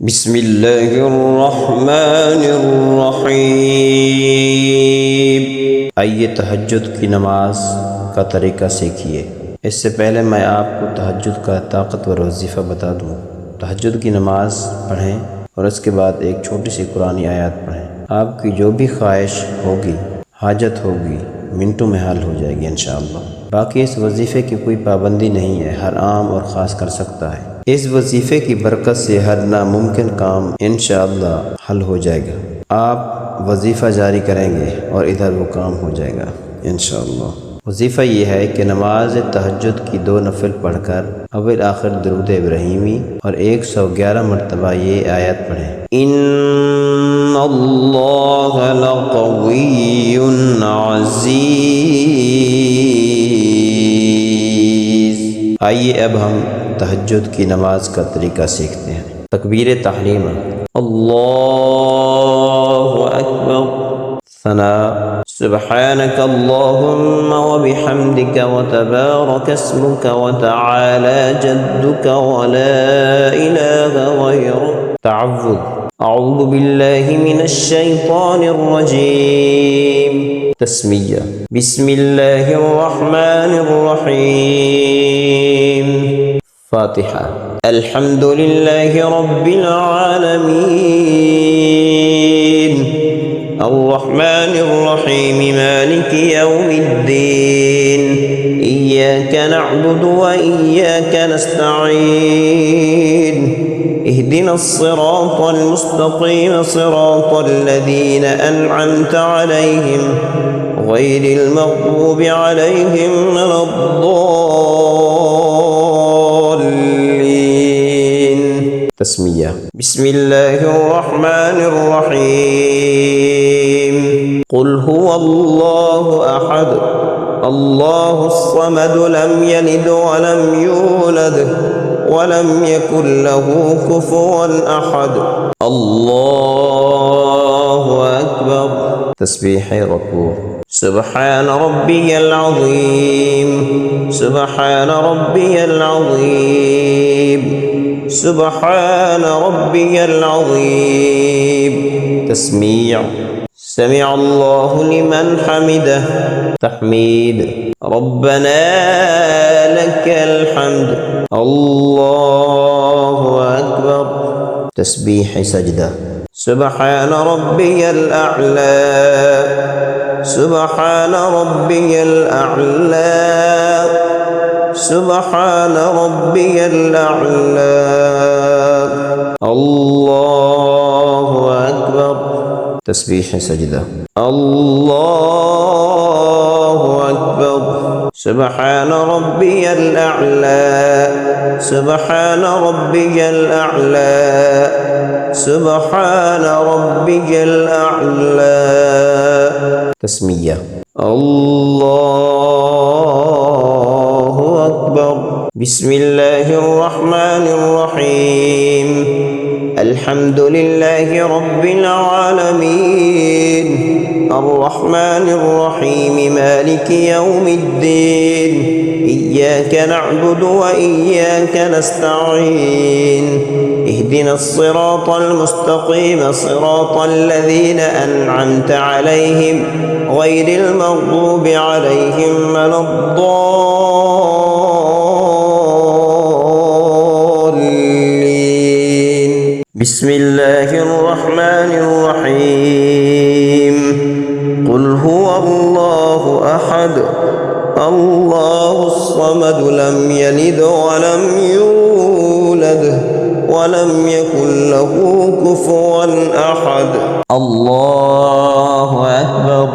बिस्मिल्लाहिर्रहमानिर्रहीम। आइए तहज्जुद की नमाज का तरीका सीखिए। इससे पहले मैं आपको तहज्जुद का ताकतवर वजीफ़ा बता दूँ। तहज्जुद की नमाज पढ़ें और उसके बाद एक छोटी सी कुरानी आयत पढ़ें। आपकी जो भी ख्वाहिश होगी, हाजत होगी, मिनटों में हल हो जाएगी इंशाअल्लाह। बाकी इस वजीफ़े की कोई पाबंदी नहीं है, हर आम और ख़ास कर सकता है। इस वजीफ़े की बरकत से हर नामुमकिन काम इंशाअल्लाह हल हो जाएगा। आप वजीफ़ा जारी करेंगे और इधर वो काम हो जाएगा इंशाअल्लाह। वजीफ़ा ये है कि नमाज तहज्जुद की 2 नफिल पढ़कर अव्वल आखिर दुरूद इब्राहीमी और 111 मरतबा ये आयत पढ़ें। इन्नल्लाह लक़विय्युन अज़ीज़। आइए अब हम तहज्जुद की नमाज का तरीका सीखते हैं। तकबीर तहरीमा, अल्लाहु अकबर, सना, सुब्हानक अल्लाहुम्मा व बिहम्दिक व तबारक अस्मुक व तआला जद्दुक व ला इलाहा गैरुक। तअव्वुद, अऊज़ु बिल्लाहि मिनश शैतानिर रजीम। तस्मिया, बिस्मिल्लाहिर रहमानिर रहीम। फातिहा, अल्हम्दुलिल्लाहि रब्बिल आलमीन, अर्रहमानिर रहीम, मालिकि यौमिद्दीन, इय्याका नअबुदु व इय्याका नस्तईन, इहदिनस सिरातल मुस्तक़ीम, सिरातल लज़ीना अनअमत अलैहिम गैरिल मग़्दूबि अलैहिम वलद्दाल्लीन। तस्मिया, बिस्मिल्लाहिर्रहमानिर्रहीम। क़ुल हुवल्लाहु अहद, अल्लाहुस समद, लम यलिद वलम यूलद वलम यकुल लहू कुफुवन अहद। अल्लाहु अकबर। तस्बीह रुकू, सुब्हान रब्बियल अज़ीम, सुब्हान रब्बियल अज़ीम, सुब्हान रब्बियल अज़ीम। तस्मीअ, समिअ अल्लाहु लिमन हमिदह। तहमीद, रब्बना लकल हम्द। अल्लाहु अकबर। तस्बीह सजदा, सुब्हान रब्बियल अअला, सुब्हान रब्बियल अअला, सुब्हान रब्बियल अअला। अल्लाहु अकबर। तस्बीह सजदा, अल्लाहु अकबर। सुब्हान रब्बियल अअला, सुब्हान रब्बियल अअला, सुब्हान रब्बियल अअला। तस्मिया, अल्लाहु अकबर। बिस्मिल्लाहिर रहमानिर रहीम। अल्हम्दुलिल्लाहि रब्बिल आलमीन, अर्रहमानिर रहीम, मालिकि यौमिद्दीन, इय्याका नअबुदु व इय्याका नस्तईन, इहदिनस सिरातल मुस्तक़ीम, सिरातल लज़ीना अनअमत अलैहिम गैरिल मग़्दूबि अलैहिम वलद्दाल्लीन। बिस्मिल्लाहिर रहमानिर रहीम। क़ुल हुवल्लाहु अहद, अल्लाहुस समद, लम यलिद वलम यूलद वलम यकुल लहू कुफुवन अहद। अल्लाहु अकबर।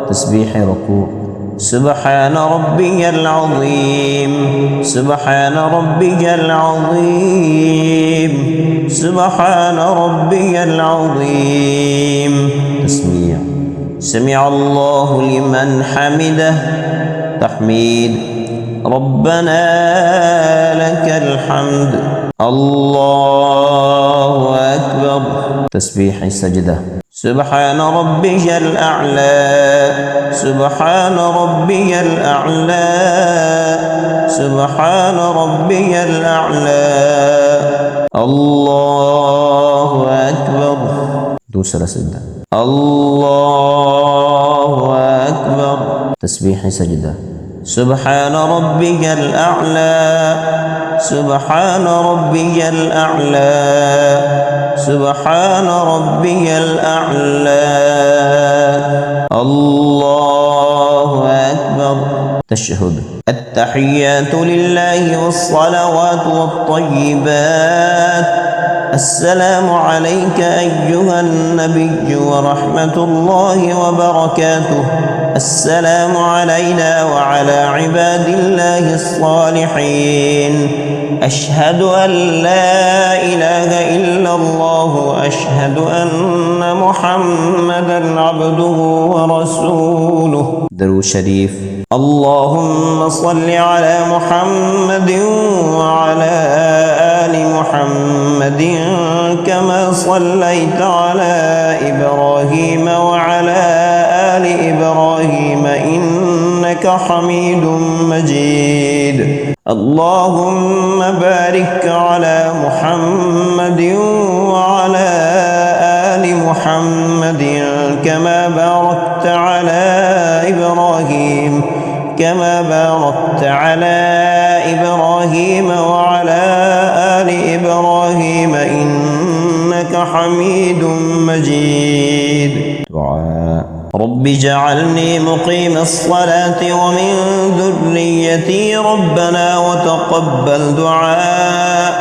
तस्बीह रुकू, सुब्हान रब्बियल अज़ीम, सुब्हान रब्बियल अज़ीम, सुब्हान रब्बियल अज़ीम। तस्मीया, समिअ अल्लाहु लिमन हमिदह। तहमीद, रब्बना लकल हम्द। अल्लाहु अकबर। तस्बीह सजदा, सुब्हान रब्बियल अअला, सुब्हान रब्बियल अअला, सुब्हान रब्बियल अअला। अल्लाहु अकबर। दूसरा सजदा अल्लाहु अकबर। तस्बीह सजदा सुब्हान रब्बियल अअला, सुब्हान रब्बियल अअला, सुब्हान रब्बियल अअला। अल्लाहु अकबर। तशहुद अत्तहियातु लिल्लाहि वस्सलावातु वत्तय्यिबात। अस्सलामु अलैका अय्युहन नबिय्यु व रहमतुल्लाहि व बरकातुहु। अस्सलामु अलैना व अला इबादिल्लाहिस सालिहीन। अशहदु अन ला इलाहा इल्लल्लाह व अशहदु अन्न मुहम्मदन अब्दुहु व रसूलुहु। दरूद शरीफ अल्लाहुम्मा सल्लि अला मुहम्मदिन व अला आलि मुहम्मदिन कमा सल्लैता अला इब्राहीम व अला आलि इब्राहीम इन्नका हमीदुम मजीद। अल्लाहुम्मा बारिक अला मुहम्मदिन व अला आलि मुहम्मदिन कमा बारकता अला इब्राहीम كما باركت على إبراهيم وعلى آل إبراهيم إنك حميد مجيد. دعاء رب اجعلني مقيم الصلاة ومن ذريتي ربنا وتقبل دعاء.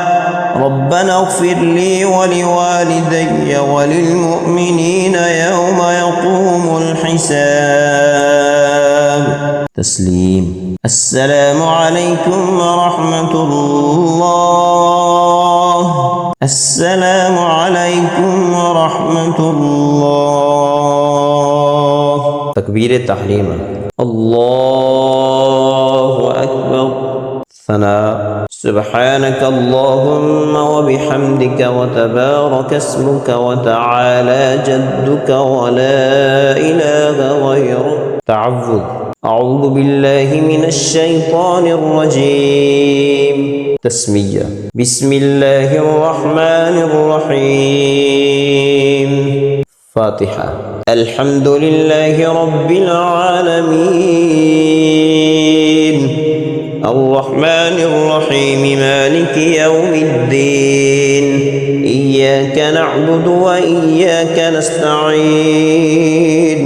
ربنا اغفر لي ولوالدي وللمؤمنين يوم يقوم الحساب. تسليم السلام عليكم ورحمة الله. السلام عليكم ورحمة الله. تكبير التحريم الله أكبر. ثناء سبحانك اللهم وبحمدك وتبارك اسمك وتعالى جدك ولا إله غيرك. تعوذ أعوذ بالله من الشيطان الرجيم. تسمية بسم الله الرحمن الرحيم. فاتحة الحمد لله رب العالمين الرحمن الرحيم مالك يوم الدين. إياك نعبد وإياك نستعين.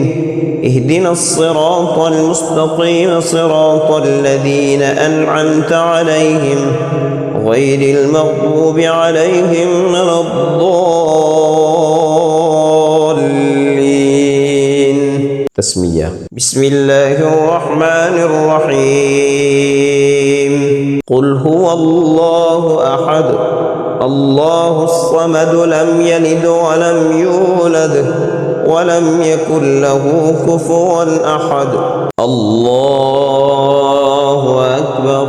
اهدنا الصراط المستقيم صراط الذين أنعمت عليهم غير المغضوب عليهم ولا الضالين. تسمية بسم الله الرحمن الرحيم. قل هو الله أحد الله الصمد لم يلد ولم يولد ولم يكن له كفوا أحد. الله أكبر.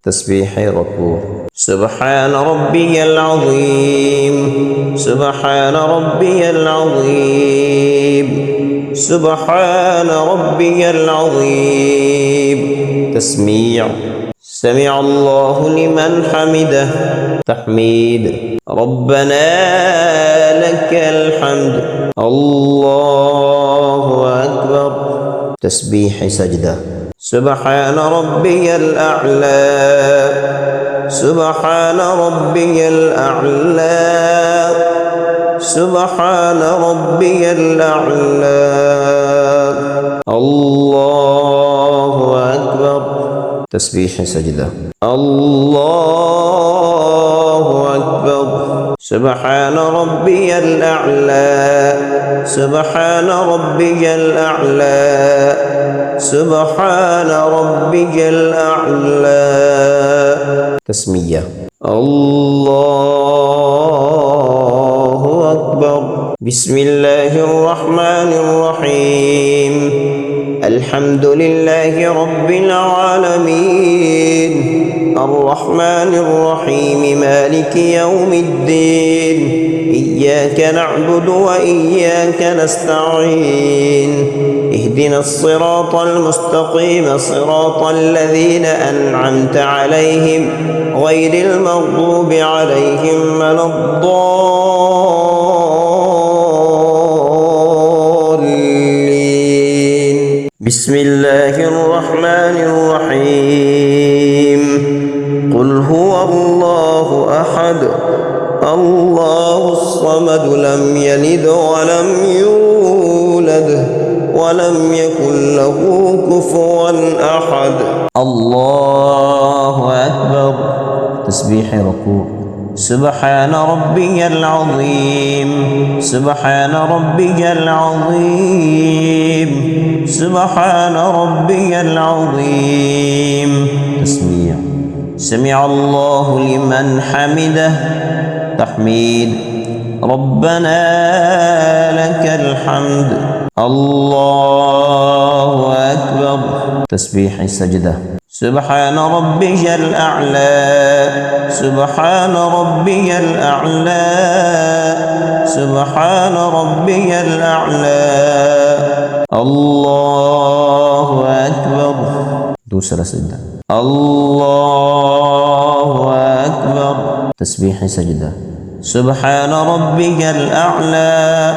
تسبيح ركوع سبحان ربي العظيم سبحان ربي العظيم سبحان ربي العظيم. تسميع سمع الله لمن حمده. تحميد ربنا لك الحمد. الله أكبر. تسبيح سجدة سبحان ربي الأعلى سبحان ربي الأعلى سبحان ربي الأعلى. الله أكبر. تسبيح سجدة الله أكبر. سبحان ربي الأعلى سبحان ربي الأعلى سبحان ربي الأعلى. تسمية الله أكبر. بسم الله الرحمن الرحيم. الحمد لله رب العالمين الرحمن الرحيم مالك يوم الدين. إياك نعبد وإياك نستعين اهدنا الصراط المستقيم صراط الذين أنعمت عليهم غير المغضوب عليهم ولا الضالين. بسم الله الرحمن الرحيم. قل هو الله أحد الله الصمد لم يلد ولم يولد ولم يكن له كفوا أحد. الله أكبر. تسبيح ركوع. سبحان ربي العظيم سبحان ربي العظيم سبحان ربي العظيم. تسميع. سمع الله لمن حمده. تحميد. ربنا لك الحمد. الله أكبر. تسبيح سجدة. سبحان ربي الأعلى سبحان ربي الأعلى سبحان ربي الأعلى. الله أكبر. دوسرة سجدة. الله أكبر. تسبيح سجدة. سبحان ربي الأعلى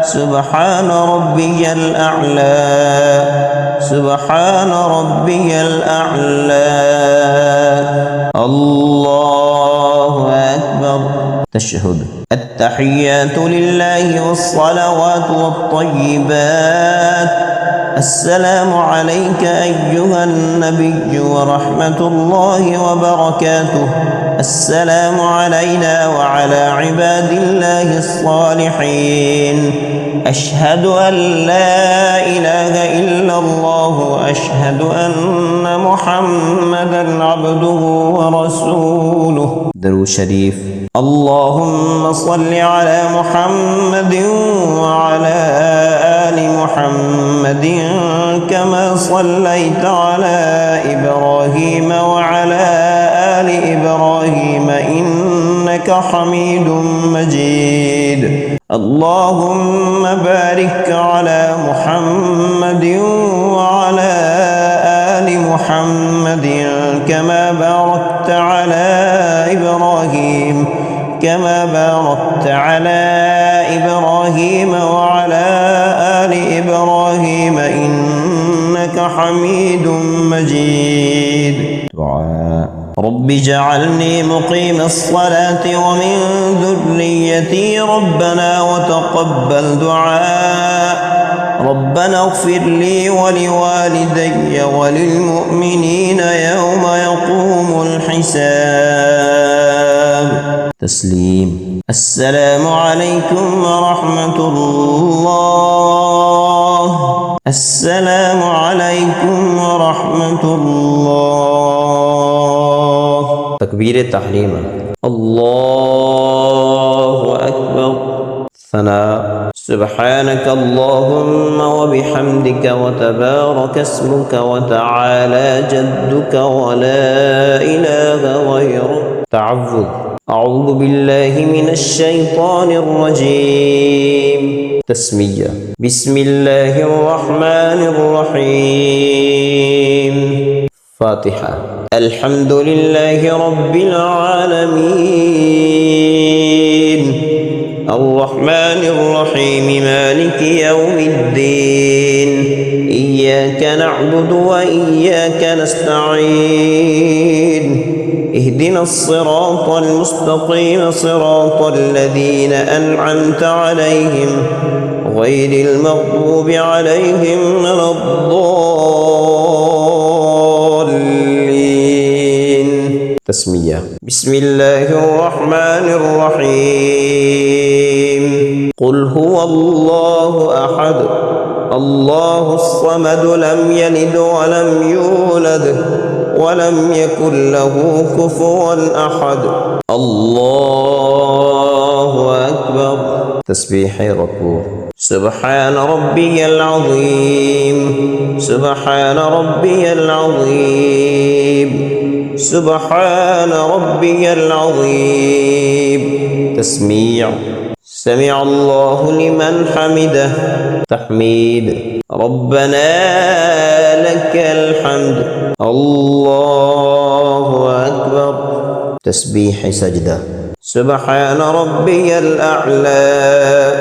سبحان ربي الأعلى سبحان ربي الأعلى. الله أكبر. تشهد. التحيات لله والصلوات والطيبات. السلام عليك أيها النبي ورحمة الله وبركاته. السلام علينا وعلى عباد الله الصالحين. أشهد أن لا إله إلا الله وأشهد أن محمدا عبده ورسوله. درود شريف. اللهم صل على محمد وعلى آل محمد كما صليت على إبراهيم وعلى آل إبراهيم إنك حميد مجيد. اللهم بارك على محمد وعلى آل محمد كما باركت على إبراهيم وعلى آل إبراهيم إنك حميد مجيد. دعاء. رب اجعلني مقيم الصلاة ومن ذريتي ربنا وتقبل دعاء. ربنا اغفر لي ولوالدي وللمؤمنين يوم يقوم الحساب. تسليم. السلام عليكم ورحمة الله. السلام عليكم ورحمة الله. تكبير تحريما. الله أكبر. ثناء. سبحانك اللهم وبحمدك وتبارك اسمك وتعالى جدك ولا إله غيرك. تعوذ. أعوذ بالله من الشيطان الرجيم. تسمية. بسم الله الرحمن الرحيم. فاتحة. الحمد لله رب العالمين الرحمن الرحيم مالك يوم الدين. إياك نعبد وإياك نستعين اهدنا الصراط المستقيم صراط الذين أنعمت عليهم غير المغضوب عليهم ولا الضالين. تسمية. بسم الله الرحمن الرحيم. قل هو الله أحد الله الصمد لم يلد ولم يولد ولم يكن له كفوا أحد. الله أكبر. تسبيح ركوع. سبحان ربي العظيم سبحان ربي العظيم سبحان ربي العظيم. تسميع. سمع الله لمن حمده. تحميد. ربنا لك الحمد. الله أكبر. تسبيح سجدة. سبحان ربي الأعلى.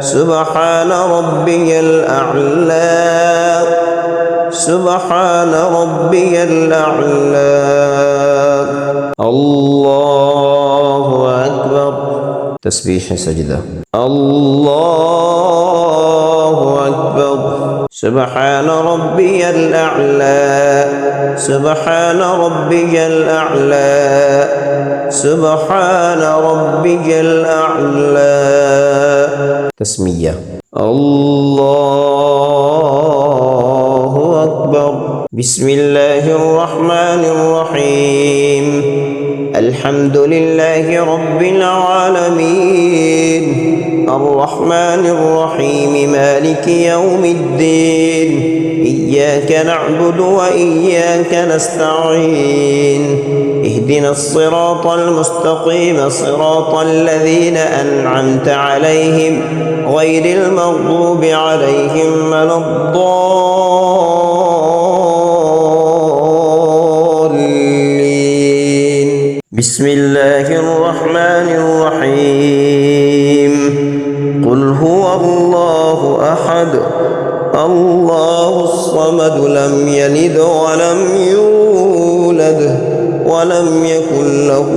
سبحان ربي الأعلى. سبحان ربي الأعلى. الله أكبر. تسبيح سجدة. الله أكبر. سبحان ربي الأعلى. سبحان ربي الأعلى. سبحان ربي الأعلى. تسمية. الله أكبر. بسم الله الرحمن الرحيم. الحمد لله رب العالمين. الرحمن الرحيم مالك يوم الدين. إياك نعبد وإياك نستعين. اهدنا الصراط المستقيم صراط الذين أنعمت عليهم غير المغضوب عليهم ولا الضالين. بسم الله الرحمن الرحيم. قل هو الله أحد الله الصمد لم يلد ولم يولد ولم يكن له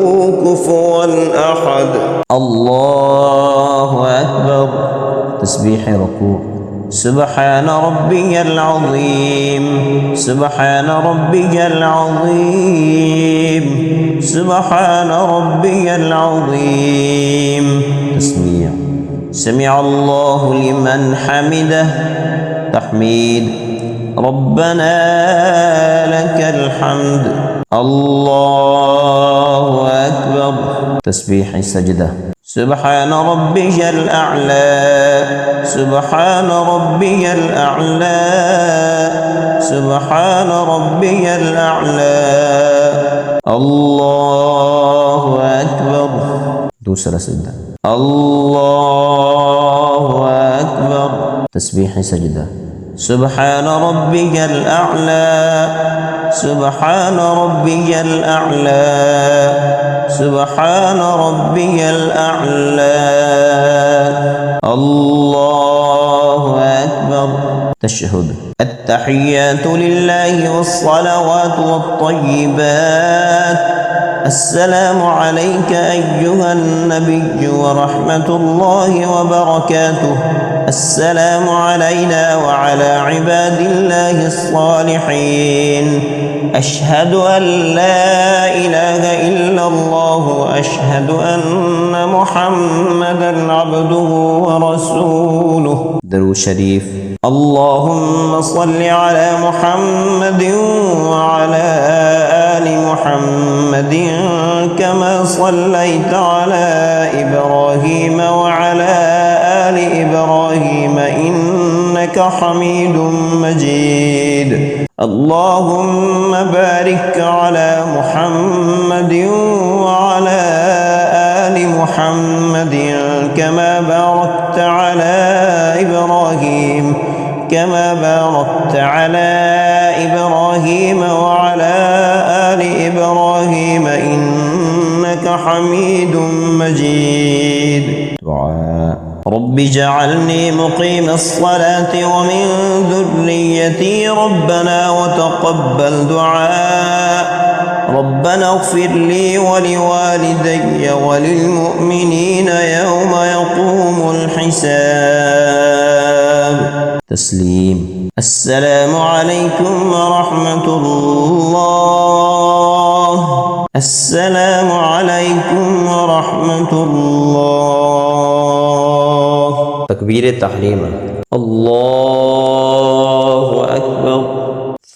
كفوا أحد. الله أكبر. تسبيح ركوع. سبحان ربي العظيم. سبحان ربي العظيم. سبحان ربي العظيم. تسميع. سمع الله لمن حمده. تحميد. ربنا لك الحمد. الله أكبر. تسبيح سجدة. سبحان ربي الأعلى. سبحان ربي الأعلى. سبحان ربي الأعلى. الله أكبر. دوسرة سجدة. الله أكبر. تسبيح سجدة. سبحان ربي الأعلى. سبحان ربي الأعلى. سبحان ربي الأعلى. الله أكبر. تشهد. التحيات لله والصلوات والطيبات. السلام عليك أيها النبي ورحمة الله وبركاته. السلام علينا وعلى عباد الله الصالحين. أشهد أن لا إله إلا الله وأشهد أن محمدا عبده ورسوله. درود شريف. اللهم صل على محمد وعلى آل محمد كما صليت على إبراهيم وعلى آل إبراهيم إنك حميد مجيد. اللهم بارك على محمد وعلى آل محمد كما باركت على إبراهيم وعلى آل إبراهيم إنك حميد مجيد. دعاء. رب اجعلني مقيم الصلاة ومن ذريتي ربنا وتقبل دعاء. ربنا اغفر لي ولوالدي وللمؤمنين يوم يقوم الحساب. تسليم. السلام عليكم ورحمة الله. السلام عليكم ورحمة الله. تكبير تحريم. الله أكبر.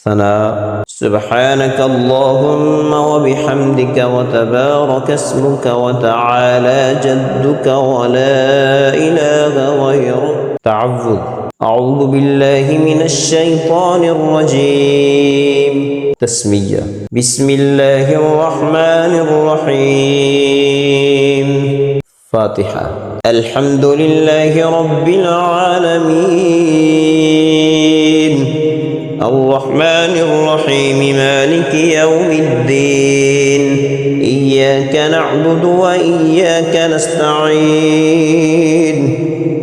ثناء. سبحانك اللهم وبحمدك وتبارك اسمك وتعالى جدك ولا إله غيرك. تعوذ. أعوذ بالله من الشيطان الرجيم. تسمية. بسم الله الرحمن الرحيم. فاتحة. الحمد لله رب العالمين الرحمن الرحيم مالك يوم الدين إياك نعبد وإياك نستعين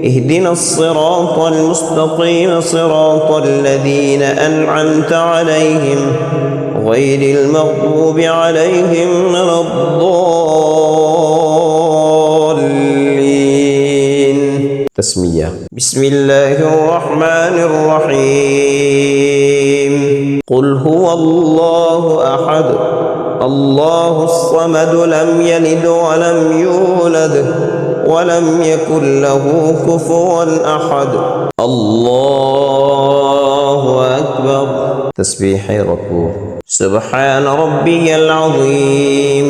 اهدنا الصراط المستقيم صراط الذين أنعمت عليهم غير المغضوب عليهم ولا الضالين. تسمية. بسم الله الرحمن الرحيم. قل هو الله أحد الله الصمد لم يلد ولم يولد ولم يكن له كفوا أحد. الله أكبر. تسبيح ركوع. سبحان ربي العظيم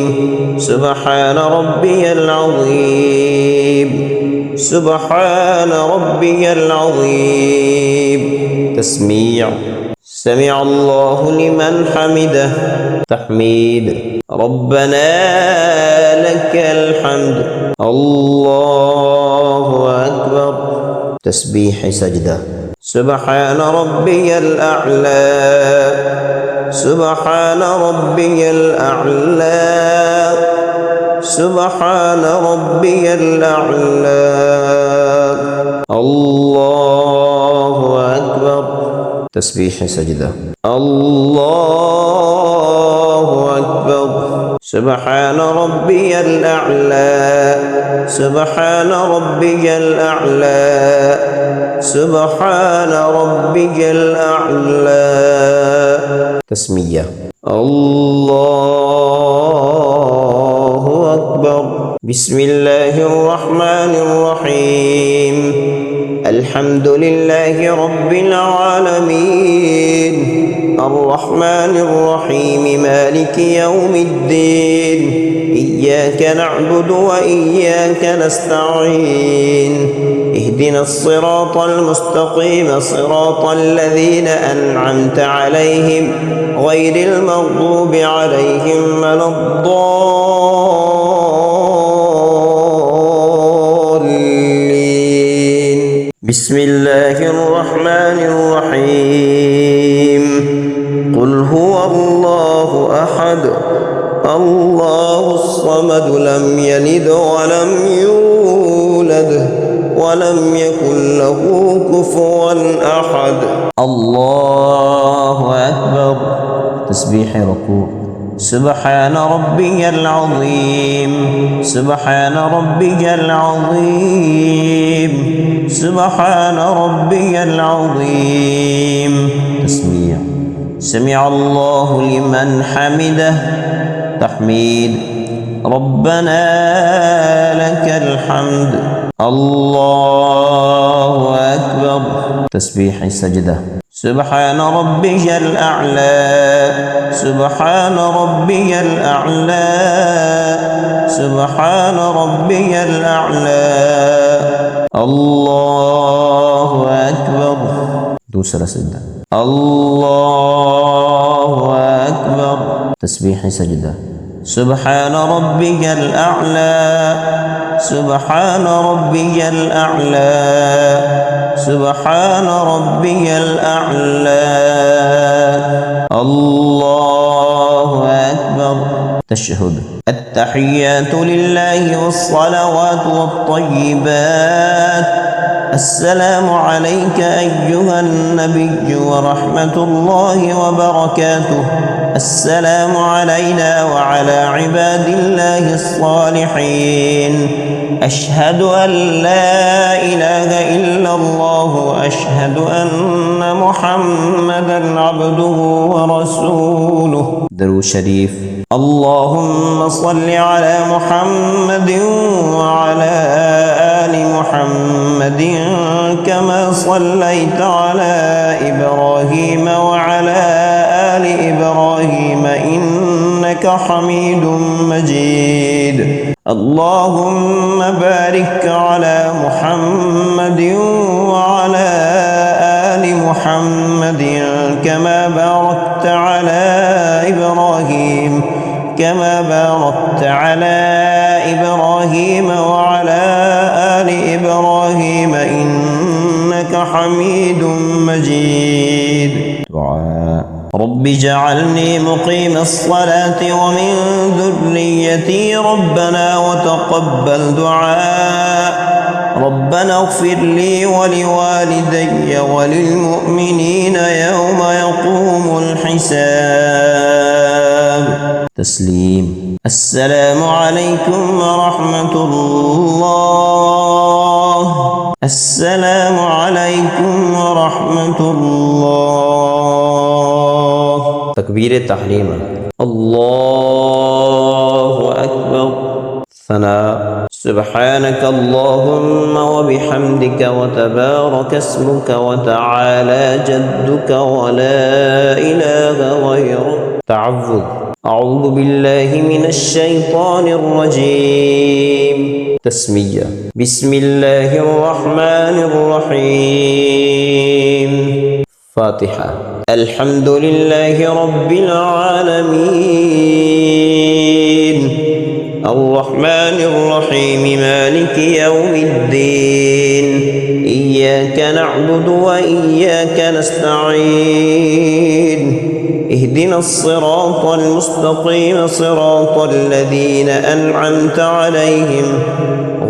سبحان ربي العظيم سبحان ربي العظيم. تسميع. سمع الله لمن حمده. تحميد. ربنا لك الحمد. الله أكبر. تسبيح سجدة. سبحان ربي الأعلى سبحان ربي الأعلى سبحان ربي الأعلى. الله أكبر. تسبيح سجدة. الله أكبر. سبحان ربي الأعلى سبحان ربي الأعلى سبحان ربي الأعلى. تسمية. الله أكبر. بسم الله الرحمن الرحيم. الحمد لله رب العالمين الرحمن الرحيم مالك يوم الدين إياك نعبد وإياك نستعين اهدنا الصراط المستقيم صراط الذين أنعمت عليهم غير المغضوب عليهم ولا الضالين. بسم الله الرحمن الرحيم. قل هو الله أحد الله الصمد لم يلد ولم يولد ولم يكن له كفوا أحد. الله أكبر. تسبيح ركوع. سبحان ربي العظيم سبحان ربي العظيم سبحان ربي العظيم. تسميع. سمع الله لمن حمده. تحميد. ربنا لك الحمد. الله أكبر. تسبيح سجدة. سبحان ربي الأعلى سبحان ربي الأعلى سبحان ربي الأعلى. الله أكبر. دوسرة سجدة. الله أكبر. تسبيح سجدة. سبحان ربي الأعلى سبحان ربي الأعلى سبحان ربي الأعلى. الله أكبر. تشهد. التحيات لله والصلوات والطيبات. السلام عليك أيها النبي ورحمة الله وبركاته. السلام علينا وعلى عباد الله الصالحين. أشهد أن لا إله إلا الله وأشهد أن محمدا عبده ورسوله. درود شريف. اللهم صل على محمد وعلى آل محمد كما صليت على إبراهيم وعلى آل إبراهيم إنك حميد مجيد. اللهم بارك على محمد وعلى آل محمد كما باركت على إبراهيم وعلى إبراهيم إنك حميد مجيد. دعاء. رب اجعلني مقيم الصلاة ومن ذريتي ربنا وتقبل دعاء. ربنا اغفر لي ولوالدي وللمؤمنين يوم يقوم الحساب. تسليم. السلام عليكم ورحمة الله. السلام عليكم ورحمة الله. تكبير تحريما. الله أكبر. ثناء. سبحانك اللهم وبحمدك وتبارك اسمك وتعالى جدك ولا إله غيرك. تعوذ. أعوذ بالله من الشيطان الرجيم. تسمية. بسم الله الرحمن الرحيم. فاتحة. الحمد لله رب العالمين الرحمن الرحيم مالك يوم الدين إياك نعبد وإياك نستعين اهدنا الصراط المستقيم صراط الذين أنعمت عليهم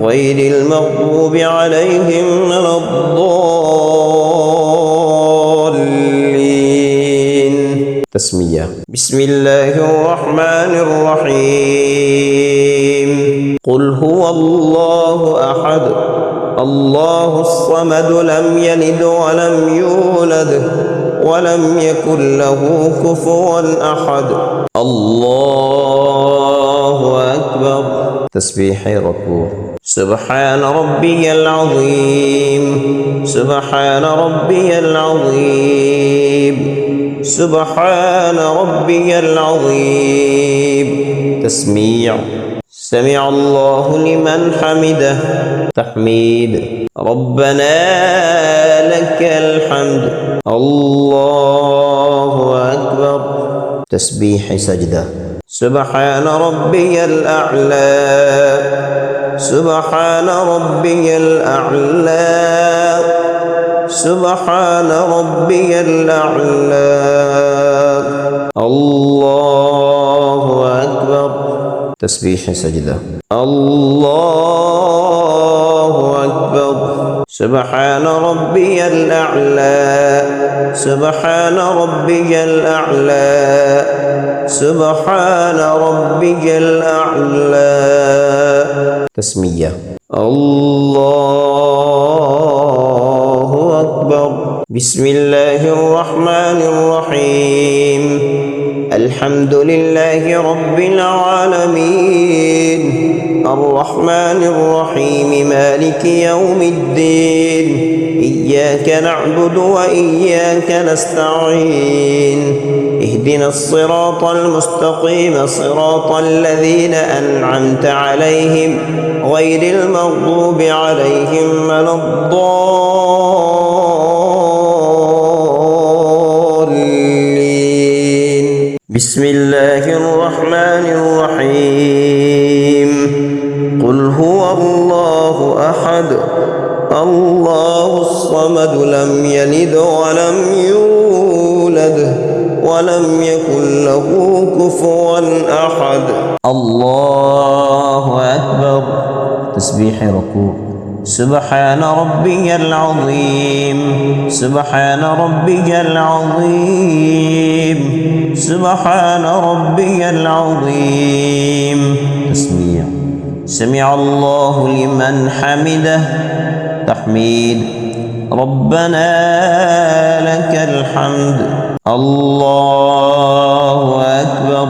غير المغضوب عليهم ولا الضالين. تسمية. بسم الله الرحمن الرحيم. قل هو الله أحد الله الصمد لم يلد ولم يولد ولم يكن له كفوا أحد. الله أكبر. تسبيح ركوع. سبحان ربي العظيم. سبحان ربي العظيم. سبحان ربي العظيم. تسميع. سمع الله لمن حمده. تحميد. ربنا لك الحمد. الله أكبر. تسبيح سجدة. سبحان ربي الأعلى. سبحان ربي الأعلى. سبحان ربي الأعلى. الله أكبر. تسبيح سجدة. الله أكبر. سبحان ربي الأعلى. سبحان ربي الأعلى. سبحان ربي الأعلى. تسمية. الله أكبر. بسم الله الرحمن الرحيم. الحمد لله رب العالمين الرحمن الرحيم مالك يوم الدين إياك نعبد وإياك نستعين اهدنا الصراط المستقيم صراط الذين أنعمت عليهم غير المغضوب عليهم ولا الضالين. بسم الله الرحمن الرحيم. قل هو الله أحد الله الصمد لم يلد ولم يولد ولم يكن له كفوا أحد. الله أكبر. تسبيح ركوع. سبحان ربي العظيم. سبحان ربي العظيم. سبحان ربي العظيم. تسميع. سمع الله لمن حمده. تحميد. ربنا لك الحمد. الله أكبر.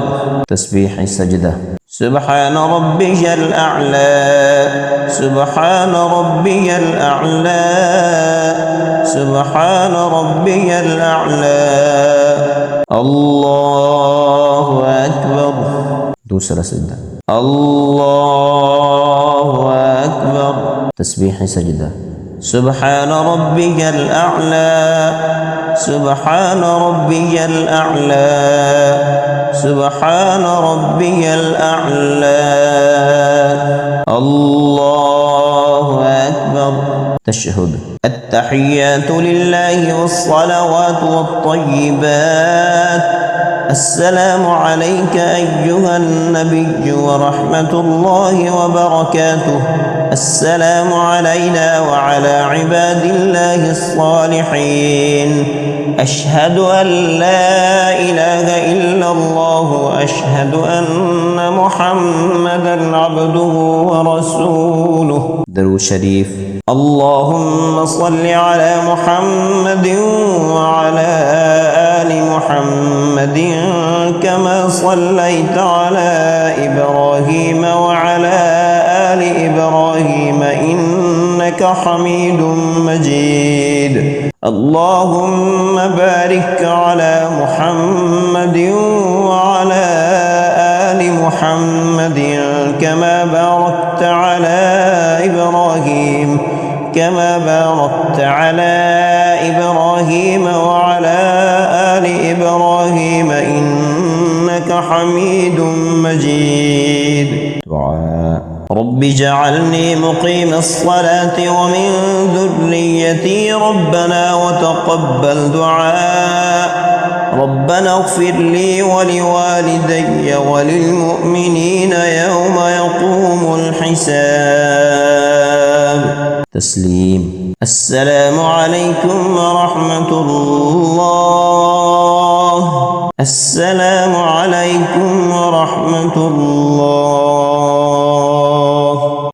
تسبيح سجدة. سبحان ربي الأعلى. سبحان ربي الأعلى. سبحان ربي الأعلى. الله أكبر. دوسرة سجدة. الله أكبر. تسبيح سجدة. سبحان ربي الأعلى. سبحان ربي الأعلى. سبحان ربي الأعلى. الله أكبر. تشهد. التحيات لله والصلوات والطيبات. السلام عليك أيها النبي ورحمة الله وبركاته. السلام علينا وعلى عباد الله الصالحين. أشهد أن لا إله إلا الله وأشهد أن محمدا عبده ورسوله. درود شريف. اللهم صل على محمد وعلى آل محمد كما صليت على إبراهيم وعلى آل إبراهيم إنك حميد مجيد. اللهم بارك على محمد وعلى آل محمد كما باركت على إبراهيم وعلى آل إبراهيم إنك حميد مجيد. دعاء. رب اجعلني مقيم الصلاة ومن ذريتي ربنا وتقبل دعاء. ربنا اغفر لي ولوالدي وللمؤمنين يوم يقوم الحساب. تسليم. السلام عليكم ورحمة الله. السلام عليكم